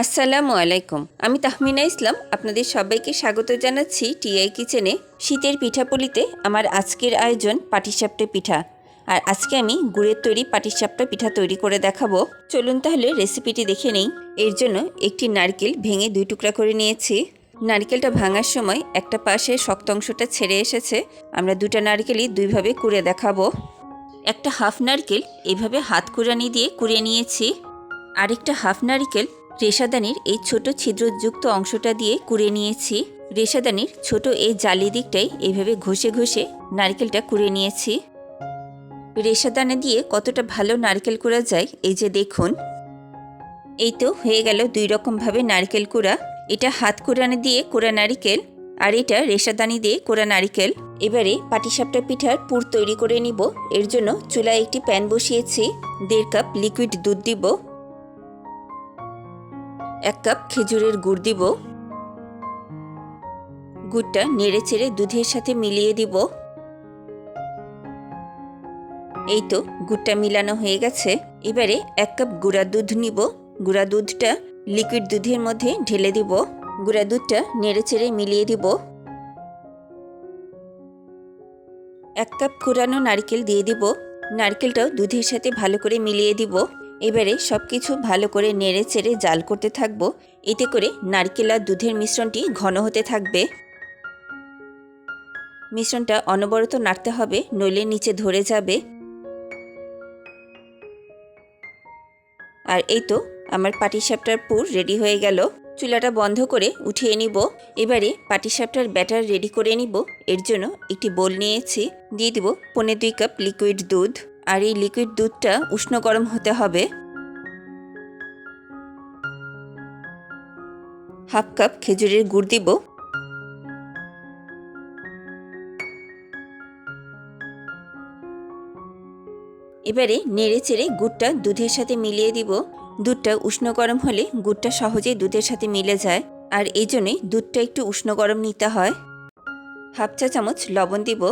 আসসালামু আলাইকুম। আমি তাহমিনা ইসলাম আপনাদের সবাইকে স্বাগত জানাচ্ছি টিআই কিচেনে। শীতের পিঠাপুলিতে আমার আজকের আয়োজন পাটিসাপটা পিঠা। আর আজকে আমি গুড়ের তৈরি পাটিসাপটা পিঠা তৈরি করে দেখাবো। চলুন তাহলে রেসিপিটি দেখে নেই। এর জন্য একটি নারকেল ভেঙে 2 টুকরা করে নিয়েছি। নারকেলটা ভাঙার সময় একটা পাশে শক্ত অংশটা ছেড়ে এসেছে। আমরা 2টা নারকেলই 2ভাবে কুড়ে দেখাবো। একটা হাফ নারকেল এভাবে হাত কুড়ানি দিয়ে কুড়ে নিয়েছি। আরেকটা হাফ নারকেল রেশাদানির এই ছোট ছিদ্রযুক্ত অংশটা দিয়ে কুড়ে নিয়েছি। রেশাদানির ছোট এই জালি দিকটাই এইভাবে ঘষে ঘষে নারকেলটা কুড়ে নিয়েছি। রেশাদানা দিয়ে কতটা ভালো নারকেল কুড়া যায় এই যে দেখুন। এই তো হয়ে গেল 2 রকমভাবে নারকেল কুড়া। এটা হাত কুড়ানি দিয়ে কুড়া নারকেল আর এটা রেশাদানি দিয়ে কুড়া নারকেল। এবারে পাটিসাপটা পিঠার পুর তৈরি করে নিব। এর জন্য চুলায় একটি প্যান বসিয়েছি। 1.5 কাপ লিকুইড দুধ দিব, 1 কাপ খেজুরের গুড় দিব। গুড়টা নেড়ে চেড়ে দুধের সাথে মিলিয়ে দিব। এই তো গুড়টা মিলানো হয়ে গেছে। এবারে 1 কাপ গুঁড়া দুধ নিব। গুঁড়া দুধটা লিকুইড দুধের মধ্যে ঢেলে দিব। গুঁড়া দুধটা নেড়ে চেড়ে মিলিয়ে দিব। 1 কাপ কুড়ানো নারকেল দিয়ে দিব। নারকেলটাও দুধের সাথে ভালো করে মিলিয়ে দিব। এবারে সব কিছু ভালো করে নেড়ে চেড়ে জাল করতে থাকবো। এতে করে নারকেল আর দুধের মিশ্রণটি ঘন হতে থাকবে। মিশ্রণটা অনবরত নাড়তে হবে, নইলে নিচে ধরে যাবে। আর এই তো আমার পাটিসাপটার পুর রেডি হয়ে গেল। চুলাটা বন্ধ করে উঠিয়ে নিব। এবারে পাটিসাপটার ব্যাটার রেডি করে নিব। এর জন্য একটি বোল নিয়েছি, দিয়ে দিব 1.25 কাপ লিকুইড দুধ। আর এই লিকুইড দুধটা উষ্ণ গরম হতে হবে। 1/2 কাপ খেজুরের গুড় দিব। এবারে নেড়ে চেড়ে গুড়টা দুধের সাথে মিলিয়ে দিব। দুধটা উষ্ণ গরম হলে গুড়টা সহজেই দুধের সাথে মিলে যায়, আর এই জন্যই দুধটা একটু উষ্ণ গরম নিতে হয়। 1/2 চা চামচ লবণ দিব।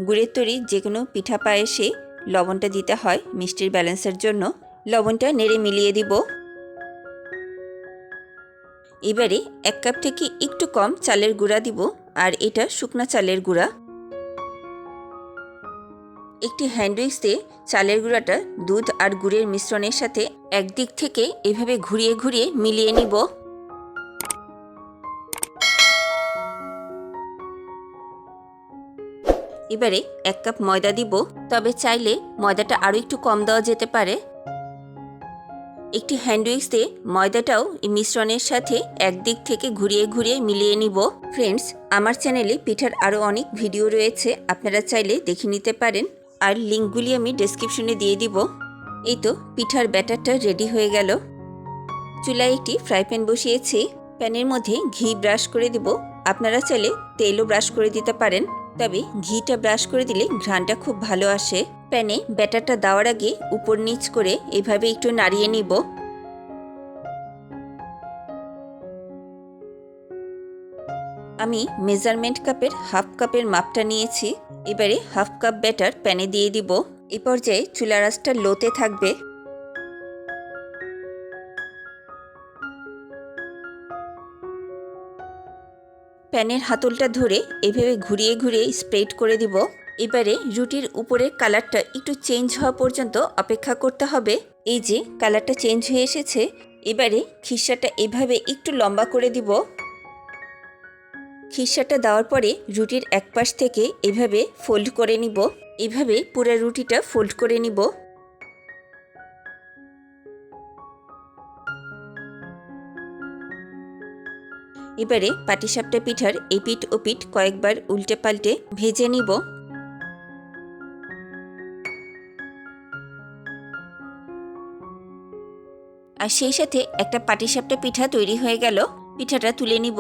গুড়ের তৈরি যে কোনো পিঠা পায়েসে লবণটা দিতে হয় মিষ্টির ব্যালেন্সের জন্য। লবণটা নেড়ে মিলিয়ে দিব। এবারে 1 কাপ থেকে একটু কম চালের গুঁড়া দিব, আর এটা শুকনা চালের গুঁড়া। একটি হ্যান্ড উইক্স দিয়ে চালের গুঁড়াটা দুধ আর গুড়ের মিশ্রণের সাথে একদিক থেকে এভাবে ঘুরিয়ে ঘুরিয়ে মিলিয়ে নিব। এবারে 1 কাপ ময়দা দিব, তবে চাইলে ময়দাটা আরও একটু কম দেওয়া যেতে পারে। একটি হ্যান্ড উইক্স দিয়ে ময়দাটাও এই মিশ্রণের সাথে একদিক থেকে ঘুরিয়ে ঘুরিয়ে মিলিয়ে নিব। ফ্রেন্ডস, আমার চ্যানেলে পিঠার আরও অনেক ভিডিও রয়েছে, আপনারা চাইলে দেখে নিতে পারেন, আর লিঙ্কগুলি আমি ডেসক্রিপশনে দিয়ে দিব। এই তো পিঠার ব্যাটারটা রেডি হয়ে গেল। চুলায় একটি ফ্রাই প্যান বসিয়েছি। প্যানের মধ্যে ঘি ব্রাশ করে দিব। আপনারা চাইলে তেলও ব্রাশ করে দিতে পারেন, তবে ঘিটা ব্রাশ করে দিলে ঘ্রাণটা খুব ভালো আসে। প্যানে ব্যাটারটা দেওয়ার আগে উপর নিচ করে এভাবে একটু নাড়িয়ে নিব। আমি মেজারমেন্ট কাপের 1/2 কাপের মাপটা নিয়েছি। এবারে 1/2 কাপ ব্যাটার প্যানে দিয়ে দিব। এই পর্যায়ে চুলার আঁচটা লোতে থাকবে। প্যানের হাতলটা ধরে এভাবে ঘুরিয়ে ঘুরিয়ে স্প্রেড করে দিব। এবারে রুটির উপরের কালারটা একটু চেঞ্জ হওয়া পর্যন্ত অপেক্ষা করতে হবে। এই যে কালারটা চেঞ্জ হয়ে এসেছে। এবারে খিরসাটা এভাবে একটু লম্বা করে দিব। খিরসাটা দেওয়ার পরে রুটির এক পাশ থেকে এভাবে ফোল্ড করে নিব। এভাবে পুরো রুটিটা ফোল্ড করে নিব। এবারে পাটিসাপটা পিঠার এপিঠ ওপিঠ কয়েকবার উল্টে পাল্টে ভেজে নিব। আর সেই সাথে একটা পাটিসাপটা পিঠা তৈরি হয়ে গেল। পিঠাটা তুলে নিব।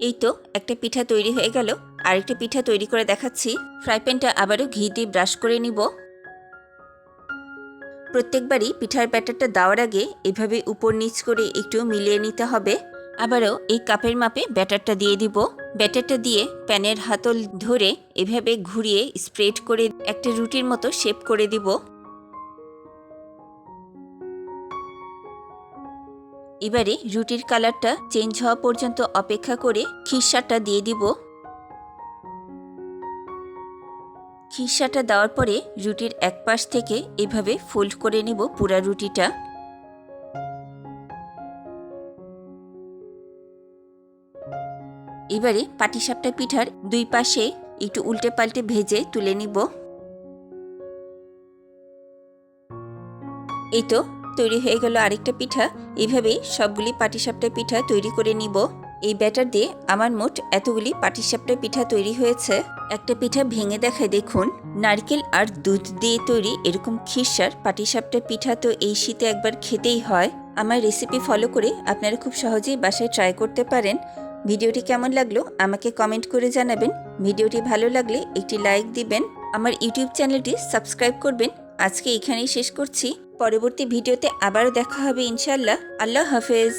এই তো একটা পিঠা তৈরি হয়ে গেল। আরেকটা পিঠা তৈরি করে দেখাচ্ছি। ফ্রাই প্যানটা আবারও ঘি দিয়ে ব্রাশ করে নিব। প্রত্যেকবারই পিঠার ব্যাটারটা দেওয়ার আগে এভাবে উপর নিচ করে একটু মিলিয়ে নিতে হবে। আবারও এই কাপের মাপে ব্যাটারটা দিয়ে দিব। ব্যাটারটা দিয়ে প্যানের হাতল ধরে এভাবে ঘুরিয়ে স্প্রেড করে একটা রুটির মতো শেপ করে দিব। এবারে রুটির কালারটা চেঞ্জ হওয়া পর্যন্ত অপেক্ষা করে খিরসাটা দিয়ে দিব। খিরসাটা দেওয়ার পরে রুটির এক পাশ থেকে এভাবে ফোল্ড করে নেব পুরা রুটিটা। এবারে পাটিসাপটা পিঠার দুই পাশে একটু উল্টে পাল্টে ভেজে তুলে নিব। এই তো তৈরি হয়ে গেল আরেকটা পিঠা। এইভাবে সবগুলি পাটিসাপটা পিঠা তৈরি করে নিব। এই ব্যাটার দিয়ে আমার মোট এতগুলি পাটিসাপটা পিঠা তৈরি হয়েছে। একটা পিঠা ভেঙে দেখায় দেখুন। নারকেল আর দুধ দিয়ে তৈরি এরকম খিরসার পাটিসাপটা পিঠা তো এই শীতে একবার খেতেই হয়। আমার রেসিপি ফলো করে আপনারা খুব সহজেই বাসায় ট্রাই করতে পারেন। ভিডিওটি কেমন লাগলো আমাকে কমেন্ট করে জানাবেন। ভিডিওটি ভালো লাগলে একটি লাইক দিবেন। আমার ইউটিউব চ্যানেলটি সাবস্ক্রাইব করবেন। আজকে এখানেই শেষ করছি। পরবর্তী ভিডিওতে আবারও দেখা হবে ইনশাআল্লাহ। আল্লাহ হাফেজ।